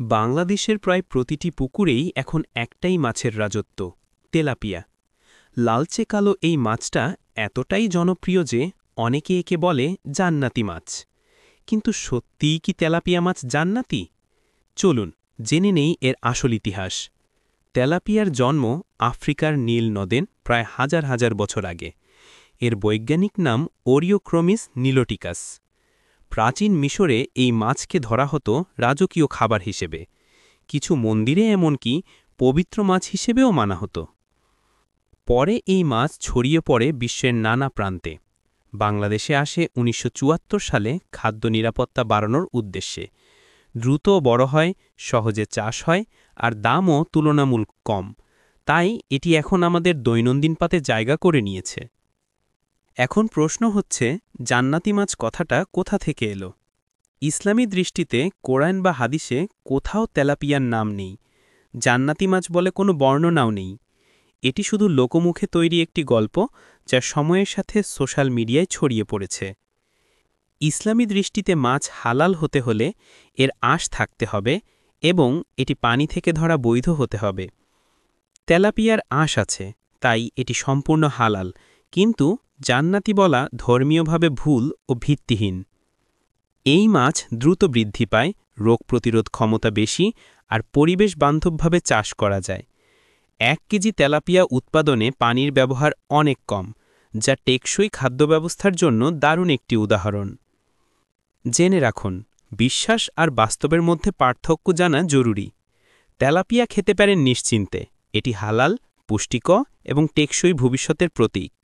বাংলাদেশের প্রায় প্রতিটি পুকুরেই এখন একটাই মাছের রাজত্ব, তেলাপিয়া। লালচে কালো এই মাছটা এতটাই জনপ্রিয় যে অনেকে একে বলে জান্নাতি মাছ। কিন্তু সত্যিই কি তেলাপিয়া মাছ জান্নাতি? চলুন জেনে নেই এর আসল ইতিহাস। তেলাপিয়ার জন্ম আফ্রিকার নীল নদেন প্রায় হাজার হাজার বছর আগে। এর বৈজ্ঞানিক নাম ওরিওক্রোমিস নিলোটিকাস। প্রাচীন মিশরে এই মাছকে ধরা হতো রাজকীয় খাবার হিসেবে। কিছু মন্দিরে এমনকি পবিত্র মাছ হিসেবেও মানা হতো। পরে এই মাছ ছড়িয়ে পড়ে বিশ্বের নানা প্রান্তে। বাংলাদেশে আসে ১৯৭৪ সালে খাদ্য নিরাপত্তা বাড়ানোর উদ্দেশ্যে। দ্রুত বড় হয়, সহজে চাষ হয়, আর দামও তুলনামূলক কম। তাই এটি এখন আমাদের দৈনন্দিন পাতে জায়গা করে নিয়েছে। এখন প্রশ্ন হচ্ছে, জান্নাতি মাছ কথাটা কোথা থেকে এলো? ইসলামী দৃষ্টিতে কোরআন বা হাদিসে কোথাও তেলাপিয়ার নাম নেই। জান্নাতি মাছ বলে কোনো বর্ণনাও নেই। এটি শুধু লোকমুখে তৈরি একটি গল্প, যা সময়ের সাথে সোশ্যাল মিডিয়ায় ছড়িয়ে পড়েছে। ইসলামী দৃষ্টিতে মাছ হালাল হতে হলে এর আঁশ থাকতে হবে এবং এটি পানি থেকে ধরা বৈধ হতে হবে। তেলাপিয়ার আঁশ আছে, তাই এটি সম্পূর্ণ হালাল, কিন্তু জান্নাতি বলা ধর্মীয়ভাবে ভুল ও ভিত্তিহীন। এই মাছ দ্রুত বৃদ্ধি পায়, রোগ প্রতিরোধ ক্ষমতা বেশি, আর পরিবেশ বান্ধবভাবে চাষ করা যায়। ১ কেজি তেলাপিয়া উৎপাদনে পানির ব্যবহার অনেক কম, যা টেকসই খাদ্য ব্যবস্থার জন্য দারুণ একটি উদাহরণ। জেনে রাখুন, বিশ্বাস আর বাস্তবের মধ্যে পার্থক্য জানা জরুরি। তেলাপিয়া খেতে পারেন নিশ্চিন্তে, এটি হালাল, পুষ্টিকর এবং টেকসই ভবিষ্যতের প্রতীক।